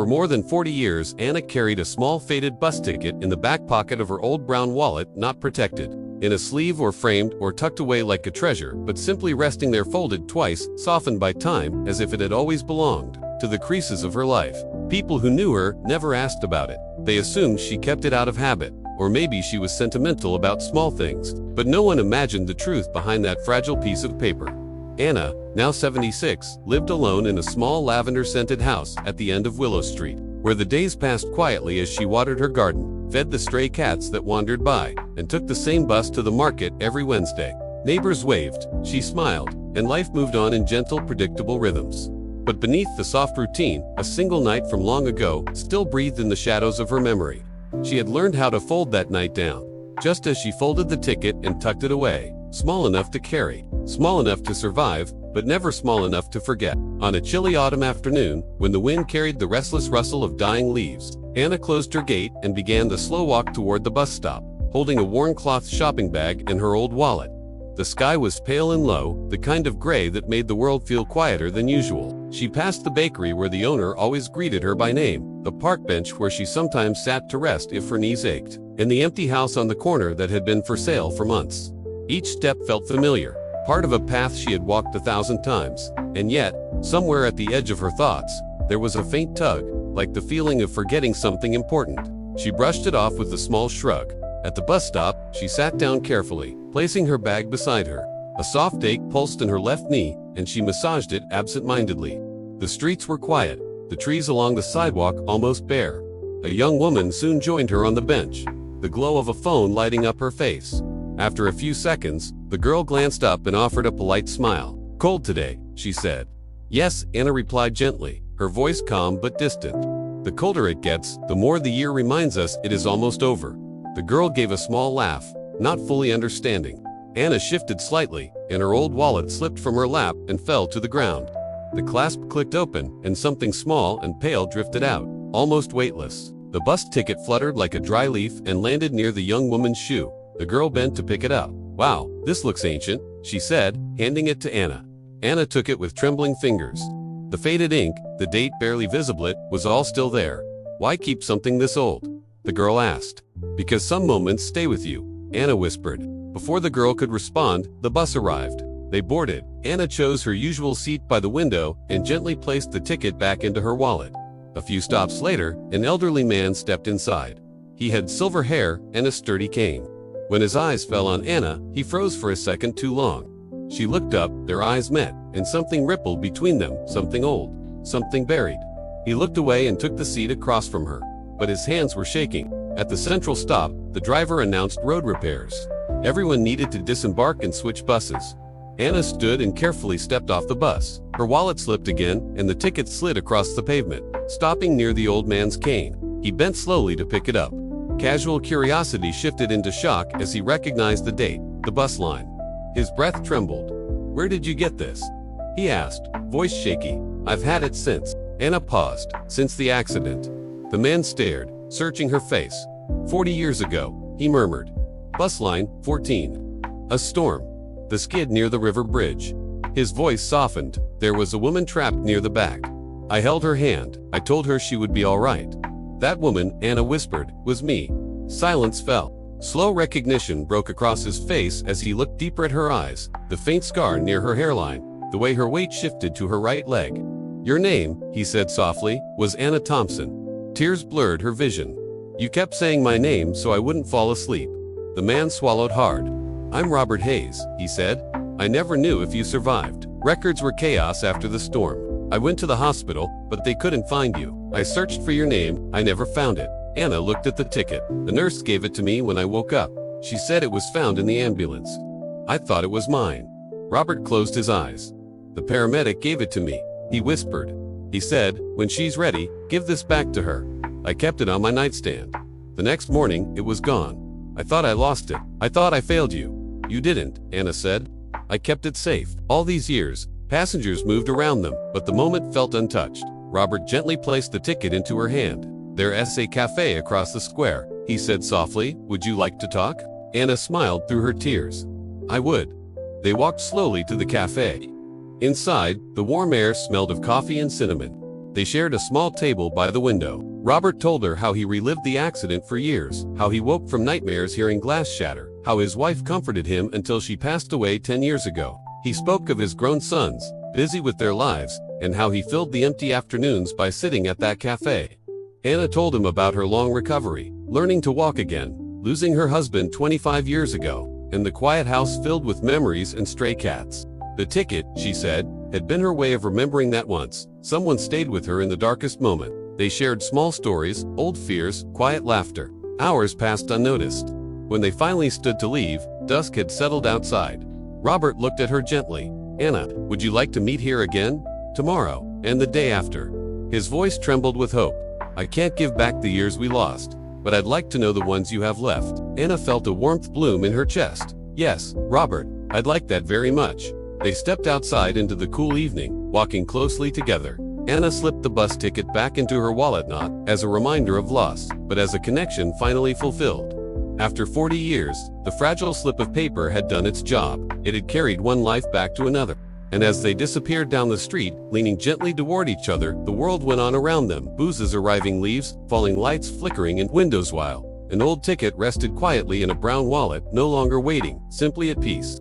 For more than 40 years, Anna carried a small faded bus ticket in the back pocket of her old brown wallet, not protected in a sleeve or framed or tucked away like a treasure, but simply resting there folded twice, softened by time, as if it had always belonged to the creases of her life. People who knew her never asked about it. They assumed she kept it out of habit, or maybe she was sentimental about small things, but no one imagined the truth behind that fragile piece of paper. Anna, now 76, lived alone in a small lavender-scented house at the end of Willow Street, where the days passed quietly as she watered her garden, fed the stray cats that wandered by, and took the same bus to the market every Wednesday. Neighbors waved, she smiled, and life moved on in gentle, predictable rhythms. But beneath the soft routine, a single night from long ago still breathed in the shadows of her memory. She had learned how to fold that night down, just as she folded the ticket and tucked it away, small enough to carry, small enough to survive, but never small enough to forget. On a chilly autumn afternoon, when the wind carried the restless rustle of dying leaves, Anna closed her gate and began the slow walk toward the bus stop, holding a worn cloth shopping bag and her old wallet. The sky was pale and low, the kind of gray that made the world feel quieter than usual. She passed the bakery where the owner always greeted her by name, the park bench where she sometimes sat to rest if her knees ached, and the empty house on the corner that had been for sale for months. Each step felt familiar, part of a path she had walked 1,000 times, and yet, somewhere at the edge of her thoughts, there was a faint tug, like the feeling of forgetting something important. She brushed it off with a small shrug. At the bus stop, she sat down carefully, placing her bag beside her. A soft ache pulsed in her left knee, and she massaged it absent-mindedly. The streets were quiet, the trees along the sidewalk almost bare. A young woman soon joined her on the bench, the glow of a phone lighting up her face. After a few seconds, the girl glanced up and offered a polite smile. "Cold today," she said. "Yes," Anna replied gently, her voice calm but distant. "The colder it gets, the more the year reminds us it is almost over." The girl gave a small laugh, not fully understanding. Anna shifted slightly, and her old wallet slipped from her lap and fell to the ground. The clasp clicked open, and something small and pale drifted out, almost weightless. The bus ticket fluttered like a dry leaf and landed near the young woman's shoe. The girl bent to pick it up. "Wow, this looks ancient," she said, handing it to Anna. Anna took it with trembling fingers. The faded ink, the date barely visible, was all still there. "Why keep something this old?" the girl asked. "Because some moments stay with you," Anna whispered. Before the girl could respond, the bus arrived. They boarded. Anna chose her usual seat by the window and gently placed the ticket back into her wallet. A few stops later, an elderly man stepped inside. He had silver hair and a sturdy cane. When his eyes fell on Anna, he froze for a second too long. She looked up, their eyes met, and something rippled between them, something old, something buried. He looked away and took the seat across from her, but his hands were shaking. At the central stop, the driver announced road repairs. Everyone needed to disembark and switch buses. Anna stood and carefully stepped off the bus. Her wallet slipped again, and the ticket slid across the pavement, stopping near the old man's cane. He bent slowly to pick it up. Casual curiosity shifted into shock as he recognized the date, the bus line. His breath trembled. "Where did you get this?" he asked, voice shaky. "I've had it since." Anna paused. "Since the accident." The man stared, searching her face. 40 years ago," he murmured. "Bus line 14. A storm. The skid near the river bridge." His voice softened. "There was a woman trapped near the back. I held her hand. I told her she would be all right." "That woman," Anna whispered, "was me." Silence fell. Slow recognition broke across his face as he looked deeper at her eyes, the faint scar near her hairline, the way her weight shifted to her right leg. "Your name," he said softly, "was Anna Thompson." Tears blurred her vision. "You kept saying my name so I wouldn't fall asleep." The man swallowed hard. "I'm Robert Hayes," he said. "I never knew if you survived. Records were chaos after the storm. I went to the hospital, but they couldn't find you. I searched for your name, I never found it." Anna looked at the ticket. "The nurse gave it to me when I woke up. She said it was found in the ambulance. I thought it was mine." Robert closed his eyes. "The paramedic gave it to me," he whispered. He said, "When she's ready, give this back to her." I kept it on my nightstand. The next morning, it was gone. I thought I lost it. I thought I failed you. "You didn't," Anna said. "I kept it safe. All these years, passengers moved around them, but the moment felt untouched." Robert gently placed the ticket into her hand. "There's a cafe across the square," he said softly. "Would you like to talk?" Anna smiled through her tears. "I would." They walked slowly to the cafe. Inside, the warm air smelled of coffee and cinnamon. They shared a small table by the window. Robert told her how he relived the accident for years, how he woke from nightmares hearing glass shatter, how his wife comforted him until she passed away 10 years ago. He spoke of his grown sons, busy with their lives, and how he filled the empty afternoons by sitting at that cafe. Anna told him about her long recovery, learning to walk again, losing her husband 25 years ago, and the quiet house filled with memories and stray cats. The ticket, she said, had been her way of remembering that once someone stayed with her in the darkest moment. They shared small stories, old fears, quiet laughter. Hours passed unnoticed. When they finally stood to leave, dusk had settled outside. Robert looked at her gently. "Anna, would you like to meet here again? Tomorrow, and the day after?" His voice trembled with hope. "I can't give back the years we lost, but I'd like to know the ones you have left." Anna felt a warmth bloom in her chest. "Yes, Robert, I'd like that very much." They stepped outside into the cool evening, walking closely together. Anna slipped the bus ticket back into her wallet, not as a reminder of loss, but as a connection finally fulfilled. After 40 years, the fragile slip of paper had done its job. It had carried one life back to another. And as they disappeared down the street, leaning gently toward each other, the world went on around them. Boozes arriving, leaves, falling lights flickering in windows, while an old ticket rested quietly in a brown wallet, no longer waiting, simply at peace.